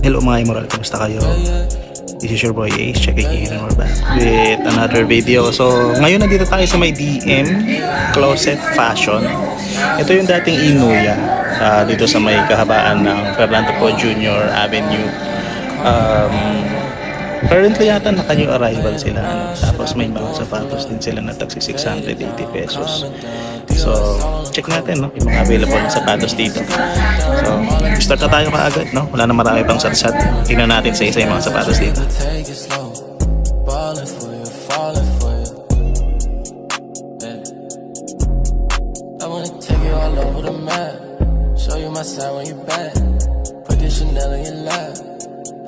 Hello mga Immoral, kumusta kayo? This is your boy Ace, checking in and we're back with another video. So ngayon nandito tayo sa may DM Closet Fashion. Ito yung dating Inuya dito sa may kahabaan ng Fernando Po Jr. Avenue. Currently yata naka-new arrival sila, tapos may mga sapatos din sila na tagsi 680 pesos. So check natin yung mga available na sapatos dito. So start na tayo kaagad, wala na marami pang satsat. Tingnan natin sa isa yung mga sapatos dito.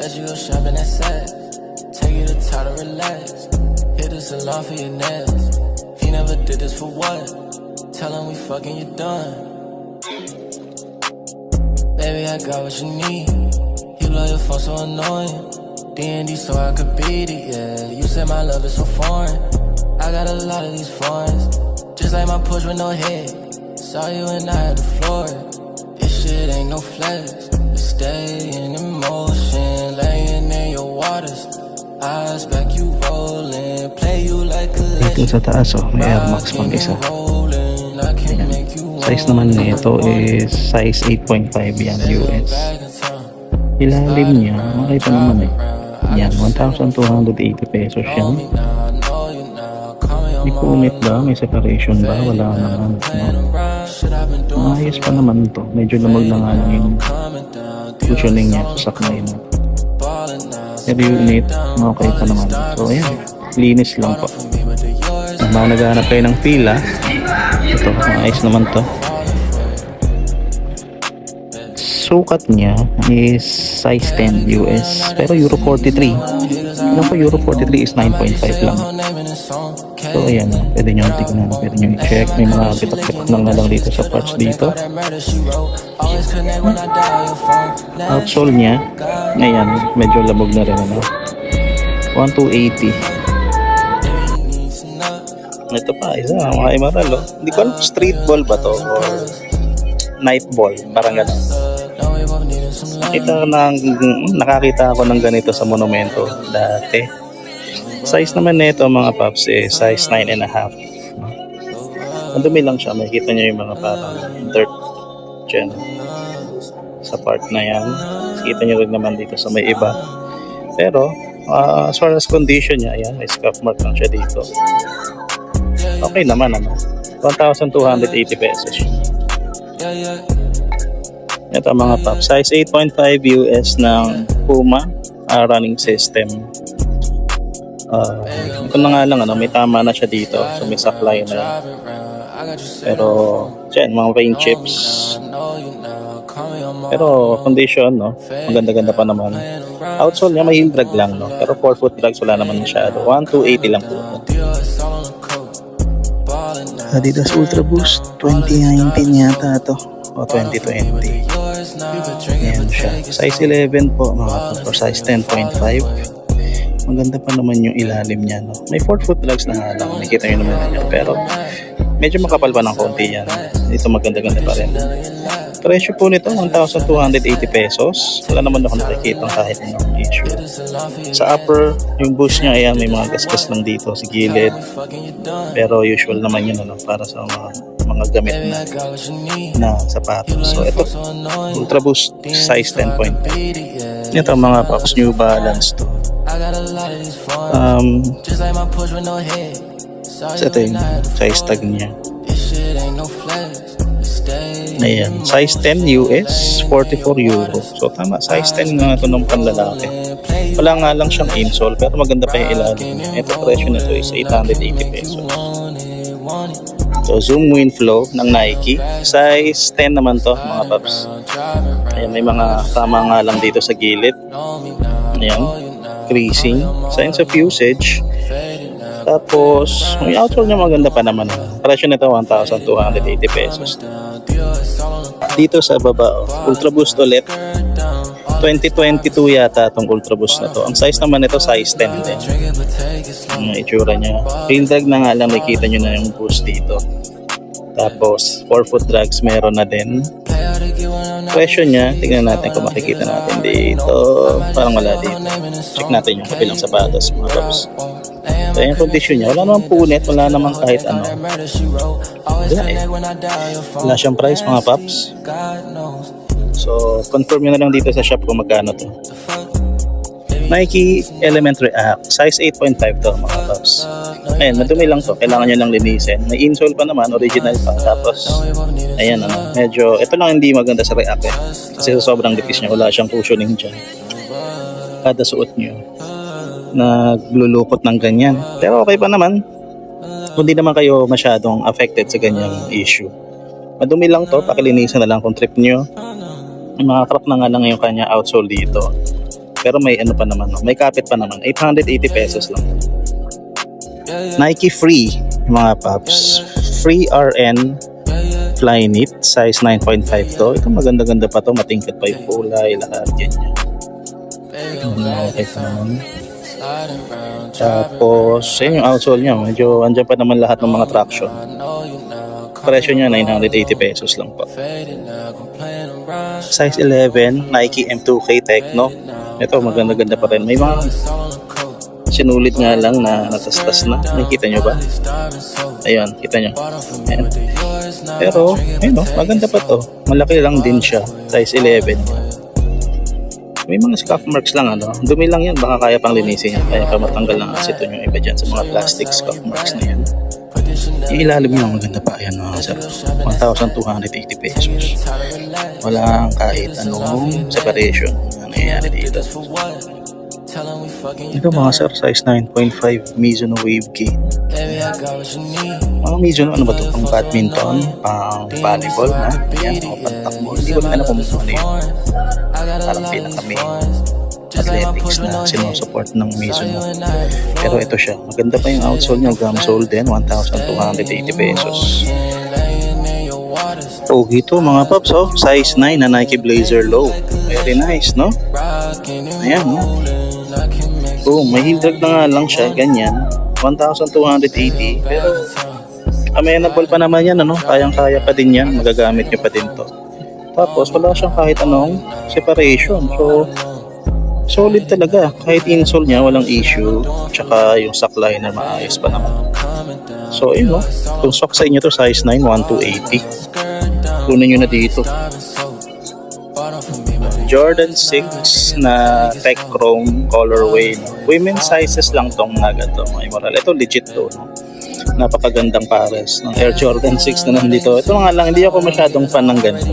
Let you go shopping at Saks. Take you to try to relax. Hit the salon for your nails. He never did this for what? Tell him we fucking, you done. Baby, I got what you need. You love your phone so annoying. D&D so I could beat it, yeah. You said my love is so foreign. I got a lot of these foreigns. Just like my push with no head. Saw you and I at the floor. This shit ain't no flex. We stay in emotion, laying in your waters. Eyes back, you rolling, play you like a legend. Dito sa taas, may Air Max pang isa. Ayan. Size naman nito is size 8.5 yan US. Ilalim niya, makita naman yan, 1,280 pesos yan. May kumit ba? May separation ba? Wala naman. Ayos pa naman to. Medyo lamag na nga lang yung cushioning niya sa saklay mo. Pero unit, okay pa naman. So ayan, linis lang po. Naghanap kayo ng fila. Ito, ayos naman to. Sukat niya is size 10 US, pero Euro 43. Alam ko Euro 43 is 9.5 lang. So ayan, pwede nyo tignan, pwede nyo i-check. May mga bitak-bitak lang na lang dito sa parts dito. Outsole niya, ayan, medyo labog na rin, 1,280. Ito pa, isa, mga Emerald, Hindi ko alam, street ball ba to or night ball, parang gano'n. Nakakita ako ng ganito sa monumento dati. Size naman nito mga paps size 9.5. Ang dumi lang siya, makikita nyo yung mga parang dirt dyan sa part na yan. Makikita nyo rin naman dito sa may iba. Pero as far as condition niya, ayan, may scuff mark lang siya dito. Okay naman, 1,280 pesos. Ito mga paps, size 8.5 US ng Puma running system. Ito na nga lang, may tama na siya dito, so may supply na yan. Pero dyan, mga rain chips, pero condition, maganda-ganda pa naman. Outsole niya may heel drag lang, pero 4-foot drags wala naman masyado. 1,280 lang po. Adidas Ultra Boost 2019 yata ito o 2020. Ayan siya, size 11 po mga for size 10.5. Maganda pa naman yung ilalim niya, May 4-foot drags na nga lang, nakita nyo naman yan, pero medyo makapal pa ng konti yan. Ito maganda-ganda pa rin. Presyo po nito 1,280 pesos. Wala naman ako nakikita kahit anong issue. Sa upper, yung bush niya, ayan, may mga gasgas lang dito sa gilid, pero usual naman yun para sa mga gamit na sapatos. So ito, Ultra Boost size 10.5. Ito mga paps, New Balance to. So ito yung size tag niya. Ayan, size 10 US, 44 Euro. So tama, size 10 nga ito ng panlalaki. Wala nga lang siyang insole, pero maganda pa yung ilalim. Ito presyo nito is 880 pesos. So Zoom Wind Flow ng Nike, size 10 naman to mga paps. Ayan, may mga tama nga lang dito sa gilid. Ayan, creasing, signs of usage. Tapos yung outsole niya maganda pa naman. Presyo nito 1,280 pesos. Dito sa baba, Ultra Boost ulit, 2022 yata itong Ultra Boost na to. Ang size naman nito size 10 din. Ang itsura niya, heel drag na nga lang, nakikita nyo na yung boost dito. Tapos 4-foot drags meron na din. Presyo niya, tingnan natin kung makikita natin dito. Parang wala dito. Check natin yung kabilang sapatos, mga paps. So, yung condition niya, wala namang punit, wala namang kahit ano. Wala eh. Wala siyang price, mga paps. So, confirm nyo na lang dito sa shop kung magkano to. Nike Element React, size 8.5 to, mga paps. Ayan, madumi lang to, kailangan nyo lang linisin. May insole pa naman, original pa. Tapos, ayan, medyo, ito lang hindi maganda sa React eh. Kasi sa sobrang dipis niya, wala siyang cushioning dyan. Kada suot nyo, naglulukot ng ganyan. Pero okay pa naman, kung di naman kayo masyadong affected sa ganyang issue. Madumi lang to, pakilinisan na lang kung trip nyo. May mga crack na nga lang yung kanya outsole dito. Pero may ano pa naman, may kapit pa naman. 880 pesos lang. Nike Free, mga paps. Free RN Flyknit, size 9.5 to. Ito maganda-ganda pa to, matingkad pa yung kulay, lahat ganyan. Okay pa naman. Tapos, yun yung outsole niya. Medyo andyan pa naman lahat ng mga traction. Presyo niya 980 pesos lang po. Size 11, Nike M2K Techno. Ito maganda-ganda pa rin. May mga sinulit nga lang na natastas na. Nakikita nyo ba? Ayun, kita nyo. Ayan. Pero, ayun, maganda pa to. Malaki lang din siya. Size 11. May mga scuff marks lang, ano. Dumi lang yan. Baka kaya pang linisin yan. Kaya pa matanggal lang kasi ito yung iba dyan sa mga plastic scuff marks na yan. Yung ilalim nyo maganda pa. Ayan, mga sir. 1,280 pesos. Walang kahit anong separation. Nangyayari dito. Ito mga sir, size 9.5 Mizuno Wave Gate. Mga Mizuno, ano ba ito? Pang badminton, pang volleyball na. Yan, o pang-takbo. Hindi ko na alam kung ano yun. Parang pinaka-main athletics na sinusupport ng Mizuno. Pero ito siya, maganda pa yung outsole niya, gum sole din, 1,280 pesos. Pogi to mga paps, oh. Size 9 na Nike Blazer Low. Very nice, no? Ayan, no? Boom, may heel drag na nga lang siya, ganyan. 1,280. Pero, amenable pa naman yan, ano? Kayang-kaya pa din yan. Magagamit nyo pa din to. Tapos, wala siyang kahit anong separation. So, solid talaga. Kahit insole niya, walang issue. Tsaka yung sock liner, maayos pa naman. So, yun, no? Kung sock sa inyo to, size 9, 1,280. Kunin nyo na dito. Jordan 6 na Tech Chrome colorway. Women's sizes lang tong naga to, mga immoral. Ito legit to, no? Napakagandang pares ng Air Jordan 6 na nandito. Ito nga lang, hindi ako masyadong fan ng ganito.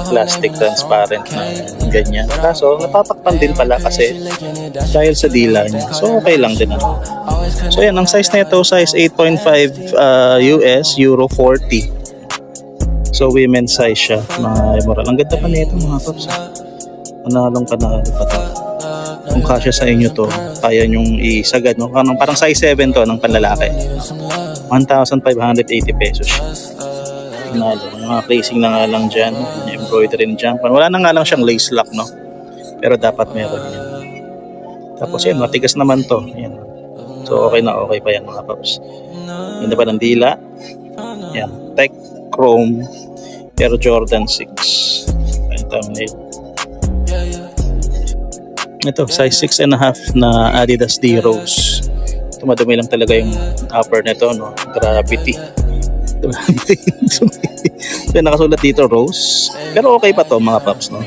Plastic transparent na ganyan. Kaso, natatakpan din pala kasi dahil sa dila niya. So, okay lang din ako. So, yan. Ang size na ito, size 8.5 US, Euro 40. So, women's size siya, mga immoral. Ang ganda pa nito, mga paps. Panalong panalo pa to. Kung kasya sa inyo to, kaya nyong isagad, no? Parang size 7 to ng panlalaki. 1,580 pesos siya. Panalo. Yung mga placing na nga lang dyan, embroidery dyan. Wala na nga lang siyang lace lock, no? Pero dapat meron yan. Tapos yan, matigas naman to. Yan. So, okay na okay pa yan, mga paps. Ganda pa ng dila. Yan. Tech Chrome Air Jordan 6. Ito, size 6.5 na Adidas D Rose. Ito, madumi lang talaga yung upper nito, no? Gravity. So, nakasulat dito Rose. Pero okay pa to, mga paps, no?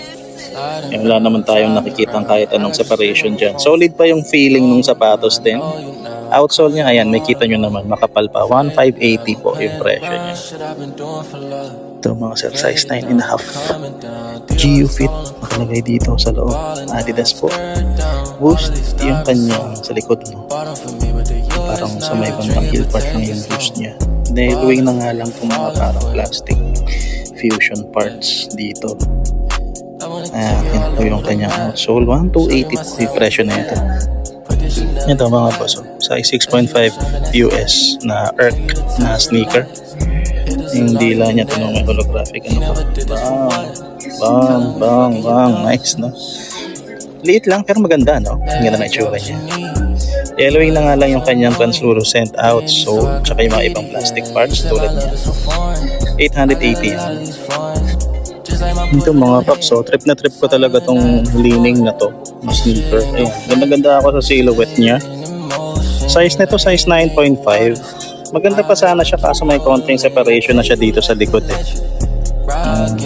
Wala naman tayong nakikitang kahit anong separation dyan. Solid pa yung feeling ng sapatos din. Outsole niya, ayan, may kita nyo naman, makapal pa. 1,580 po yung presyo niya. Ito mga sir, size 9.5. GU Fit, nakalagay dito sa loob. Adidas po. Boost, yung kanyang sa likod, no? Parang sa may bandang heel part lang yung boost niya. Nailwing na nga lang itong mga parang plastic fusion parts dito. Ayan po yung kanyang outsole. 1,280 po yung presyo na ito. Ito mga boss, size 6.5 US na ERC na sneaker. Yung dila niya, ito may holographic, ano pa. Bang, nice, no? Liit lang pero maganda, no? Ang ganda na itsura niya. Yellowing na nga lang yung kanyang translucent outsole, tsaka yung mga ibang plastic parts tulad niya. 880 yan. Ito mga paps, so trip na trip ko talaga tong leaning na to, na sneaker. Ayun, ganda-ganda ako sa silhouette niya. Size nito, size 9.5. Maganda pa sana siya kaso may konting separation na siya dito sa likod eh.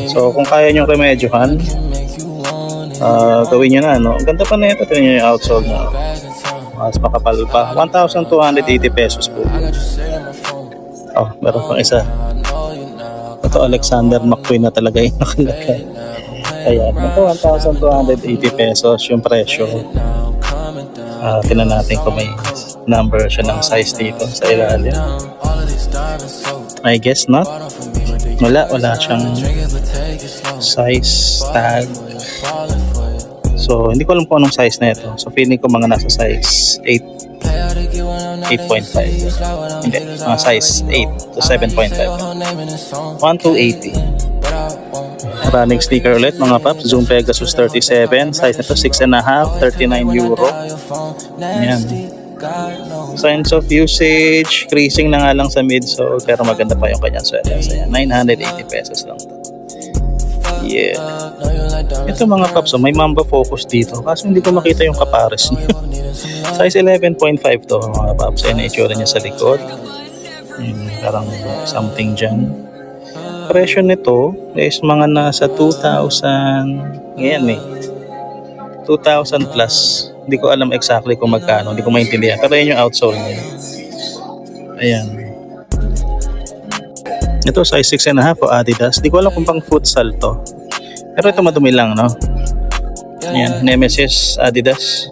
So kung kaya nyo remedyohan, gawin nyo na, no? Ang ganda pa na ito, ito yung outsole na. Mas makapal pa. 1,280 pesos po. Oh, meron pang isa. Ito Alexander McQueen na talaga yung nakalagay. Ayan, ito 1,280 pesos yung presyo. Tingnan natin kung may number siya ng size dito sa ilalim. I guess not. Wala siyang size tag. So, hindi ko alam kung anong size na ito. So, feeling ko mga nasa size 8. 8.5. Hindi, size 8 to 7.5. 1,280. Running sneaker ulit mga paps. Zoom Pegasus 37. Size nito 6.5. 39 euro. Ayan. Signs of usage. Creasing na nga lang sa midsole. Pero maganda pa yung kanyang sweaters. Ayan. 980 pesos lang to. Yeah. Ito mga paps, may Mamba Focus dito. Kaso hindi ko makita yung kapares niya. Size 11.5 to mga paps. Ayan, itsura niya sa likod. Parang something dyan. Presyo nito is mga nasa 2,000. Ngayon eh. 2,000 plus. Hindi ko alam exactly kung magkano. Hindi ko maintindihan. Pero yan yung outsole niya. Ayan. Ito size 6.5 o Adidas. Di ko alam kung pang futsal to. Pero ito madumi lang, no? Ayan, Nemesis Adidas.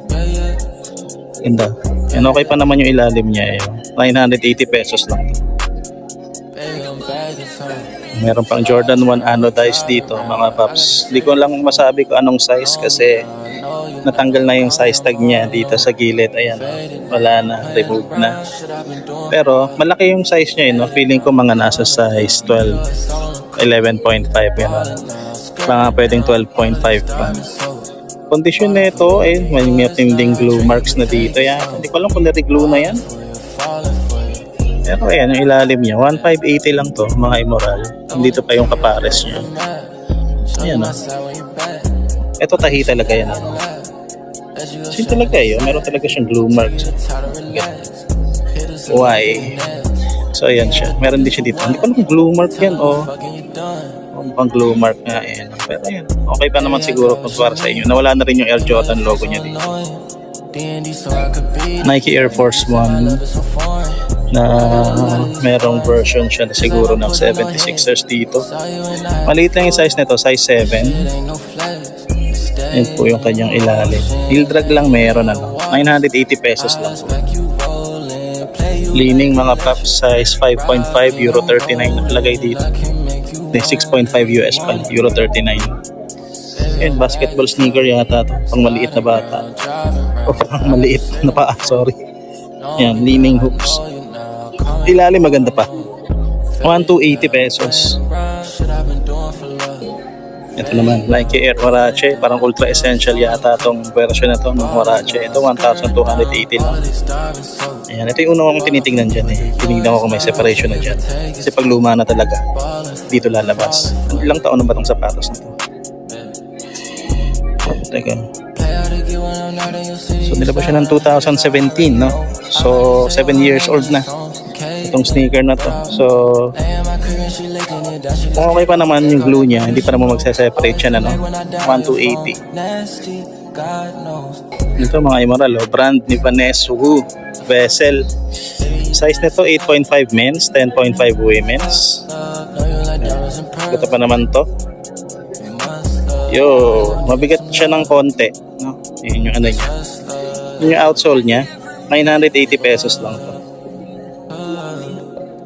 Ganda. Yan, okay pa naman yung ilalim niya. 980 pesos lang. Meron pang Jordan 1 anodized dito, mga paps. Di ko lang masabi kung anong size kasi natanggal na yung size tag niya dito sa gilid. Ayan, wala na, remove na. Pero malaki yung size niya, no? Feeling ko mga nasa size 12, 11.5 yan. Mga pwedeng 12.5 pa. Kondisyon na ito, may matinding glue marks na dito. Yan. Hindi ko alam kung nare-glue na yan. Pero ayan, yung ilalim niya, 1,580 lang to, mga immoral. Dito pa yung kapares niya. Ayan, ito tahi talaga yan. Kasi talaga yun, meron talaga siyang glue marks. Why? So ayan siya, meron din siya dito. Hindi ko alam kung glue mark yan o pang glue mark nga yan. Pero ayan, okay pa naman siguro kung para sa inyo. Nawala na rin yung Air Jordan logo niya dito. Nike Air Force 1 na merong version siya na siguro ng 76ers dito. Maliit lang yung size nito, size 7. Yan po yung kanyang ilalim. Heel drag lang meron, 980 pesos lang po. Leaning mga paps, size 5.5, euro 39 nakalagay dito. 6.5 US pa, euro 39. Yan, basketball sneaker yata to, pang maliit na bata. O pang maliit na paa, sorry. Yan, leaning hoops. Ilalim maganda pa. 1,280 pesos. Ito naman, Nike Air Huarache. Parang ultra essential yata itong version na ito ng Huarache. Ito 1,280 lang. Ayan, ito yung unang akong tinitingnan dyan eh. Tinignan ko kung may separation na dyan. Kasi pag luma na talaga, dito lalabas. Ilang taon na ba itong sapatos na ito? Teka. So nilabas siya ng 2017, no? So 7 years old na itong sneaker na to. So kung okay pa naman yung glue niya, hindi pa naman magse-separate siya na, no? 1,280. Ito mga immoral, brand ni Vanessa Wu Vessel. Size nito 8.5 men's, 10.5 women's. Ito pa naman to. Yo, mabigat siya ng konti, no? Yun yung ano niya. Yun yung outsole niya, 980 pesos lang to.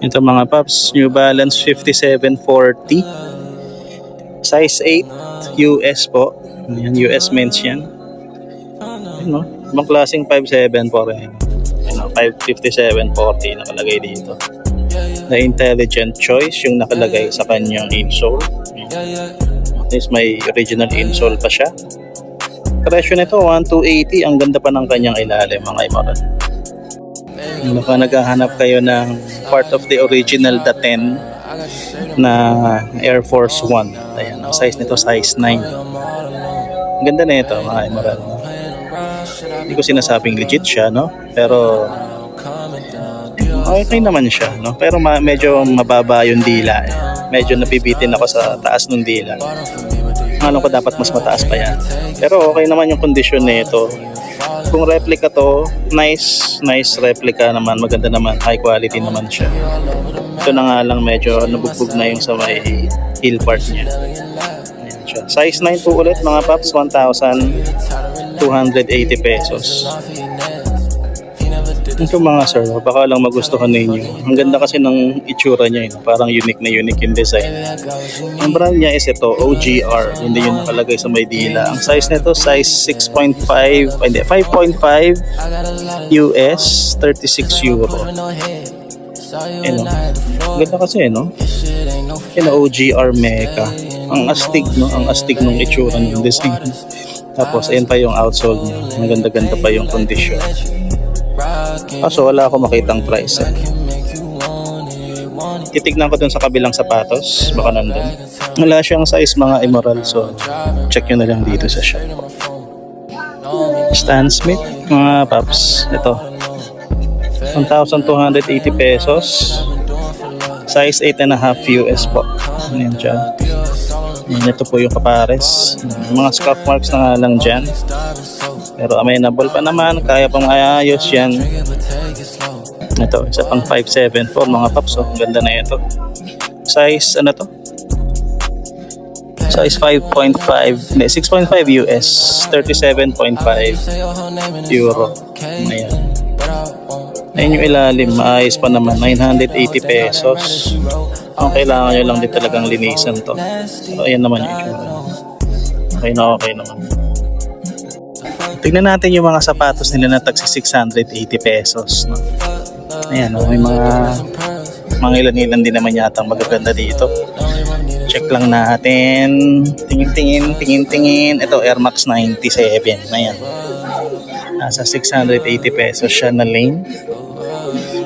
Ito mga paps, New Balance 5740. Size 8, US po. Yan, US men's yan. Yun, no? Ibang klaseng 5.7 po rin. Yun, 557.40 nakalagay dito. The Intelligent Choice yung nakalagay sa kanyang insole. At least may original insole pa siya. Presyo nito 1,280. Ang ganda pa ng kanyang ilalim mga imaran. Baka naghahanap kayo ng part of the original The 10 na Air Force 1. Ayan, ang size nito size 9. Ang ganda na ito mga Emerald. Hindi ko sinasabing legit siya, no? Pero okay naman siya, no? Pero medyo mababa yung dila. Medyo nabibitin ako sa taas ng dila. Alam ko dapat mas mataas pa yan. Pero okay naman yung kondisyon nito. Kung replica to, nice replica naman, maganda naman, high quality naman siya. Ito na nga lang medyo nabugbog na yung sa may heel part niya. Ayan siya. Size 9 po ulit mga paps, 1,280 pesos. Ito mga sir, baka lang magustuhan ninyo. Ang ganda kasi ng itsura niya, parang unique yung design. Ang brand niya is ito, OGR. Hindi yun nakalagay sa may dila. Ang size nito, size 5.5 US, 36 euro. Ano? Ang ganda kasi, no? Yan, OGR Mecha. Ang astig, no? Ang astig ng itsura ng design. Tapos, ayan pa yung outsole niya. Ang ganda-ganda pa yung condition. Kaso wala ako makitang price. Titignan ko dun sa kabilang sapatos, baka nandun. Wala siyang size mga Emerald, so check nyo na lang dito sa shop. Stan Smith mga paps, ito 1,280 pesos, size 8.5 US po. Ayan siya. Ayan, ito po yung kapares. Mga scuff marks na nga lang dyan, pero amenable pa naman, kaya pang ayos yan. Ito, isa pang 5.7 po mga paps. Ang ganda na ito. Size, ano to? Size 5.5, 6.5 US, 37.5 euro. Ayan. Ayan yung ilalim, maayos pa naman, 980 pesos. Ang kailangan nyo lang din talagang linisan to. So, ayan naman yung itsura. Okay naman. Tignan natin yung mga sapatos nila na tagsi 680 pesos. No? Ayan, may mga ilan-ilan din naman yata magaganda dito. Check lang natin. Tingin. Ito, Air Max 97. Ayan. Nasa 680 pesos siya na lane.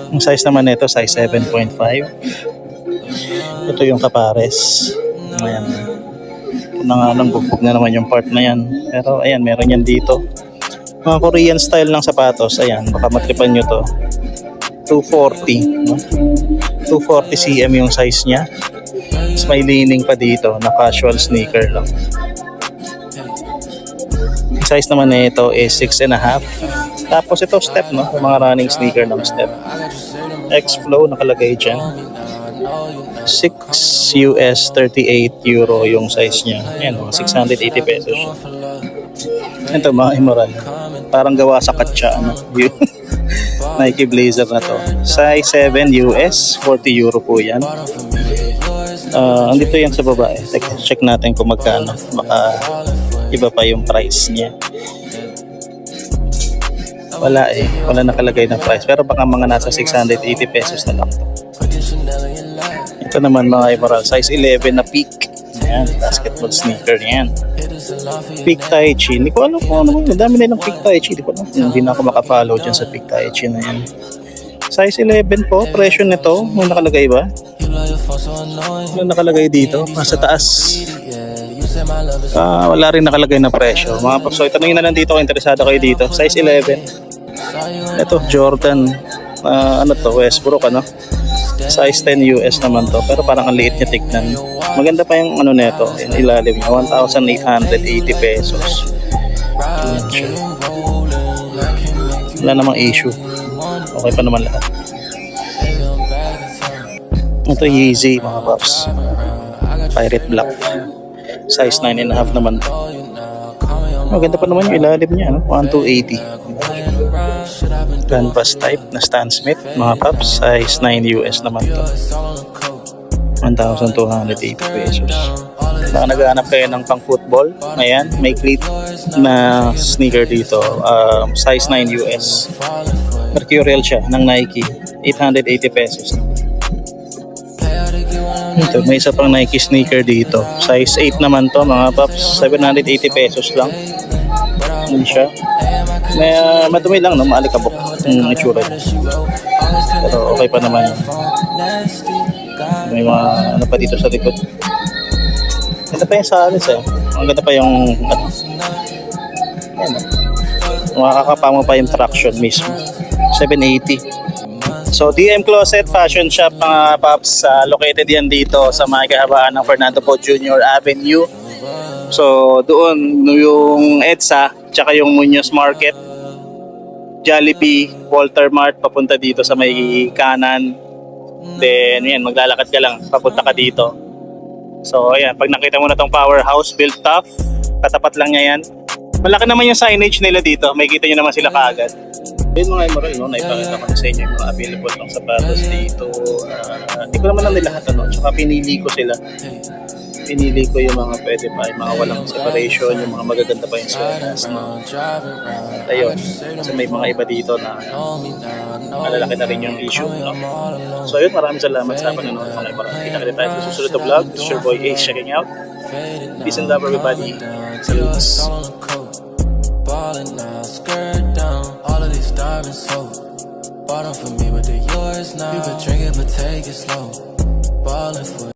Yung size naman nito, size 7.5. Ito yung kapares. Ayan. Ito na nga lang, bugbog na naman yung part na yan. Pero ayan, meron yan dito. Mga Korean style ng sapatos. Ayan, baka matripan nyo to. 240. No? 240 cm yung size niya. Tapos may leaning pa dito na casual sneaker lang. Yung size naman nito is 6.5. Tapos ito step, no? Yung mga running sneaker ng step. X-Flow nakalagay dyan. 6 US, 38 euro yung size niya. Ayan, 680 pesos siya. Ito mga Emerald. Parang gawa sa katsa, ano? Nike Blazer na to. Size 7 US, 40 euro po yan. Andito yan sa baba eh. Check natin kung magkano. Baka iba pa yung price niya. Wala eh. Wala nakalagay na price. Pero baka mga nasa 680 pesos na lang to. Ito naman mga Emerald. Size 11 na peak. Ayan, basketball sneaker yan. Peak Tai Chi. Hindi ko alam kung ano. Ang dami nilang Peak Tai Chi. Hindi na ako makafollow dyan sa Peak Tai Chi na yan. Size 11 po. Presyo nito. May nakalagay ba? Ano nakalagay dito? Nasa taas. Wala rin nakalagay na presyo. Mga paps, so itanongin na lang dito kung interesado kayo dito. Size 11. Ito, Jordan. Ano to? Westbrook, ano? Size 10 US naman to. Pero parang ang liit niya tignan. Maganda pa yung ano neto. Yung ilalim niya. 1,880 pesos. Wala namang issue. Okay pa naman lahat. Ito Yeezy mga paps. Pirate Black. Size 9.5 naman to. Maganda pa naman yung ilalim niya. No? 1,280. Canvas type na Stan Smith mga paps. Size 9 US naman to. 1,280 pesos. Baka naghahanap kayo ng pang football. Ayan, may cleat na sneaker dito. Size 9 US. Mercurial siya ng Nike. 880 pesos. Ito, may isa pang Nike sneaker dito. Size 8 naman to mga paps. 780 pesos lang. Ano siya? Madumi lang, no? Maalikabok yung itsura niya. Pero okay pa naman yun. May mga ano pa dito sa likod. Ganda pa yung salis eh. Ang ganda pa yung ano. Ayan o. Makakapa mo pa yung traction mismo. 780. So DM Closet Fashion Shop mga paps, located yan dito sa may kahabaan ng Fernando Poe Jr. Avenue. So doon yung EDSA tsaka yung Muñoz Market, Jollibee, Walter Mart papunta dito sa may kanan. Then yan, maglalakad ka lang papunta ka dito. So ayan, pag nakita mo na tong Powerhouse Built Tough, katapat lang niya yan. Malaki naman yung signage nila dito, may kita nyo naman sila kaagad. Yun mga Emerald, no? Naipakita ko na sa inyo yung mga available ng sapatos dito. Hindi ko naman lang lahat, ano? Tsaka pinili ko sila. Pinili ko yung mga pwede pa, yung mga walang separation, yung mga magaganda pa yung sweaters, no? Ayun, kasi may mga iba dito na malalaki na rin yung issue, no? So yun, maraming salamat sa panonood mga Emerald. Kita tayo sa susunod na vlog. This is your boy Ace checking out. Peace and love everybody. Salutes. Ballin' now, skirt down, all of these diamonds so bought them for me, but they're yours now. You could drink it, but take it slow. Ballin' for